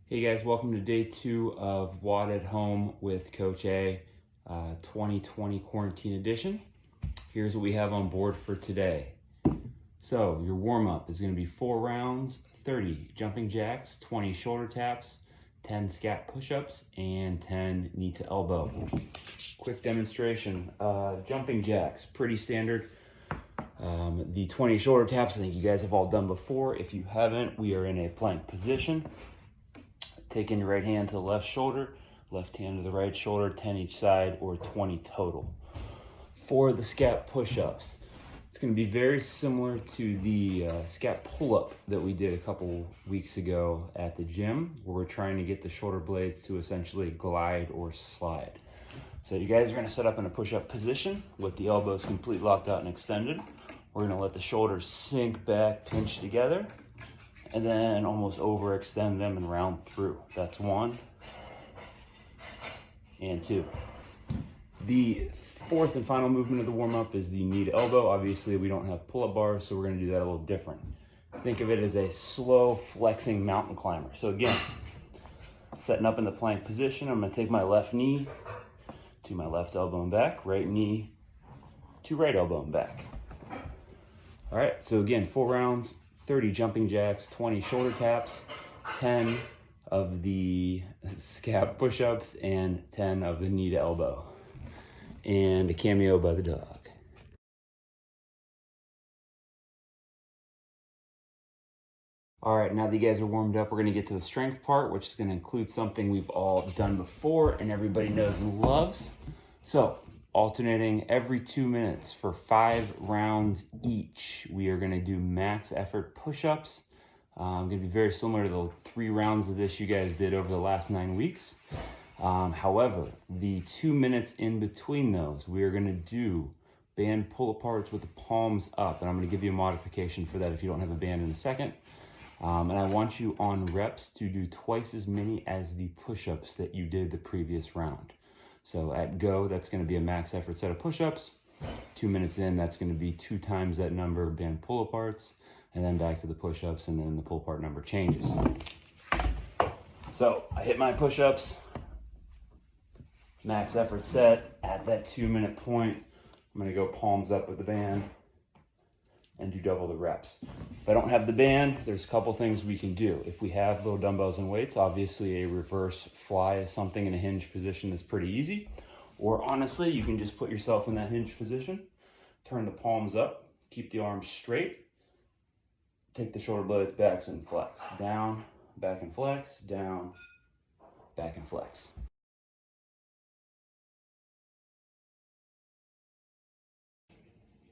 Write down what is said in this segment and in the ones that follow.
Hey guys, welcome to day 2 of WOD at Home with Coach A, 2020 Quarantine Edition. Here's what we have on board for today. So your warm-up is going to be 4 rounds, 30 jumping jacks, 20 shoulder taps, 10 scap push-ups, and 10 knee to elbow. Quick demonstration, jumping jacks, pretty standard. The 20 shoulder taps, I think you guys have all done before. If you haven't, we are in a plank position. Taking your right hand to the left shoulder, left hand to the right shoulder, 10 each side, or 20 total. For the scap push-ups, it's going to be very similar to the scap pull-up that we did a couple weeks ago at the gym, where we're trying to get the shoulder blades to essentially glide or slide. So you guys are going to set up in a push-up position with the elbows completely locked out and extended. We're going to let the shoulders sink back, pinch together, and then almost overextend them and round through. That's 1 and 2. The fourth and final movement of the warm-up is the knee to elbow. Obviously, we don't have pull-up bars, so we're going to do that a little different. Think of it as a slow flexing mountain climber. So again, setting up in the plank position, I'm going to take my left knee to my left elbow and back, right knee to right elbow and back. All right, so again, 4 rounds, 30 jumping jacks, 20 shoulder taps, 10 of the scap push-ups, and 10 of the knee to elbow. And a cameo by the dog. All right, now that you guys are warmed up, we're gonna get to the strength part, which is gonna include something we've all done before and everybody knows and loves. So, alternating every 2 minutes for 5 rounds each. We are gonna do max effort push-ups. Gonna be very similar to the 3 rounds of this you guys did over the last 9 weeks. However, the 2 minutes in between those, we are gonna do band pull aparts with the palms up. And I'm gonna give you a modification for that if you don't have a band in a second. And I want you on reps to do twice as many as the push-ups that you did the previous round. So at go, that's going to be a max effort set of push-ups. 2 minutes in, that's going to be 2 times that number of band pull aparts, and then back to the push-ups, and then the pull apart number changes. So I hit my push-ups, max effort set. At that 2 minute point, I'm going to go palms up with the band and do double the reps. If I don't have the band, there's a couple things we can do. If we have little dumbbells and weights, obviously a reverse fly is something in a hinge position that's pretty easy. Or honestly, you can just put yourself in that hinge position, turn the palms up, keep the arms straight, take the shoulder blades back and flex. Down, back and flex, down, back and flex.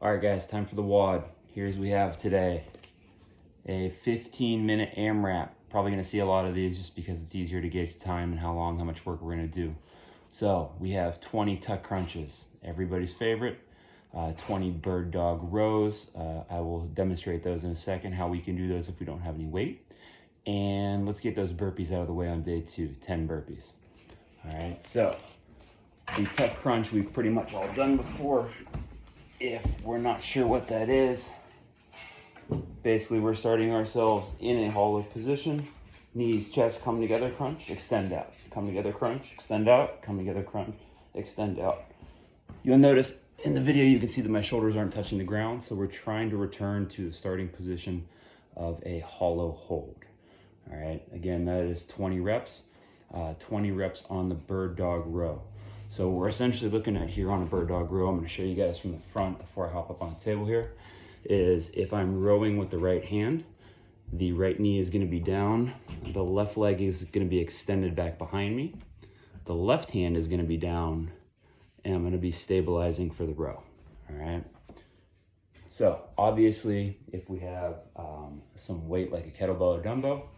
All right guys, time for the WOD. Here's what we have today. A 15-minute AMRAP. Probably gonna see a lot of these just because it's easier to gauge time and how much work we're gonna do. So we have 20 tuck crunches, everybody's favorite. 20 bird dog rows. I will demonstrate those in a second, how we can do those if we don't have any weight. And let's get those burpees out of the way on day 2, 10 burpees. All right, so the tuck crunch we've pretty much all done before. If we're not sure what that is, basically we're starting ourselves in a hollow position. Knees, chest, come together, crunch, extend out. Come together, crunch, extend out. Come together, crunch, extend out. You'll notice in the video you can see that my shoulders aren't touching the ground, so we're trying to return to the starting position of a hollow hold. All right, again, that is 20 reps. 20 reps on the bird dog row. So we're essentially looking at here on a bird dog row, I'm gonna show you guys from the front before I hop up on the table here, is if I'm rowing with the right hand, the right knee is gonna be down, the left leg is gonna be extended back behind me, the left hand is gonna be down, and I'm gonna be stabilizing for the row, all right? So obviously, if we have some weight like a kettlebell or dumbbell,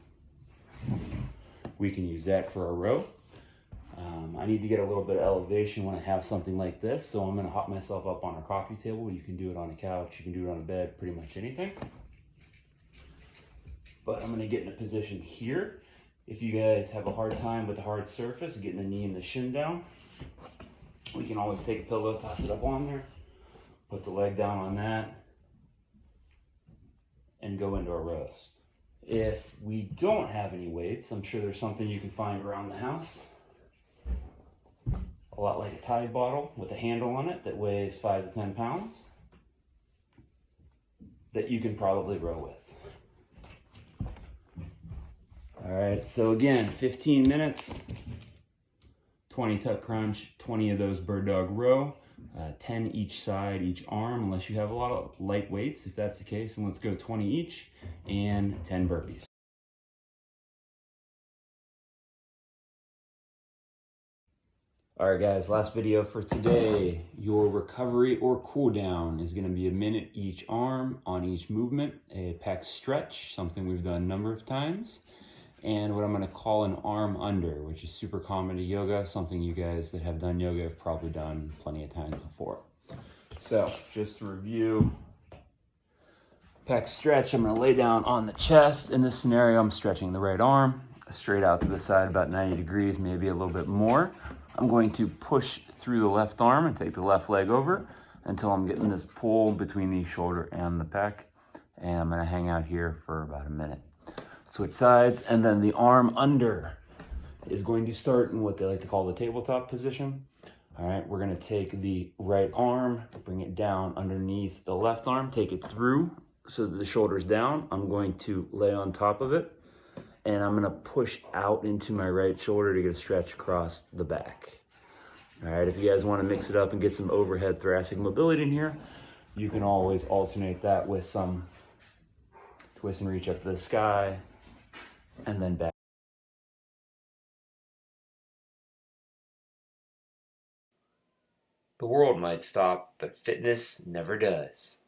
we can use that for a row. I need to get a little bit of elevation when I have something like this, so I'm gonna hop myself up on a coffee table. You can do it on a couch, you can do it on a bed, pretty much anything. But I'm gonna get in a position here. If you guys have a hard time with the hard surface, getting the knee and the shin down, we can always take a pillow, toss it up on there, put the leg down on that, and go into our rows. If we don't have any weights, I'm sure there's something you can find around the house. A lot like a Tide bottle with a handle on it that weighs 5 to 10 pounds that you can probably row with. All right, so again, 15 minutes, 20 tuck crunch, 20 of those bird dog row, 10 each side, each arm, unless you have a lot of light weights. If that's the case, and let's go 20 each, and 10 burpees. All right, guys, last video for today. Your recovery or cool down is going to be a minute each arm on each movement, a pec stretch, something we've done a number of times, and what I'm going to call an arm under, which is super common to yoga, something you guys that have done yoga have probably done plenty of times before. So just to review, pec stretch, I'm going to lay down on the chest. In this scenario, I'm stretching the right arm straight out to the side about 90 degrees, maybe a little bit more. I'm going to push through the left arm and take the left leg over until I'm getting this pull between the shoulder and the pec. And I'm going to hang out here for about a minute. Switch sides, and then the arm under is going to start in what they like to call the tabletop position. All right, we're going to take the right arm, bring it down underneath the left arm, take it through so that the shoulder's down. I'm going to lay on top of it, and I'm going to push out into my right shoulder to get a stretch across the back. All right, if you guys want to mix it up and get some overhead thoracic mobility in here, you can always alternate that with some twist and reach up to the sky, and then back. The world might stop, but fitness never does.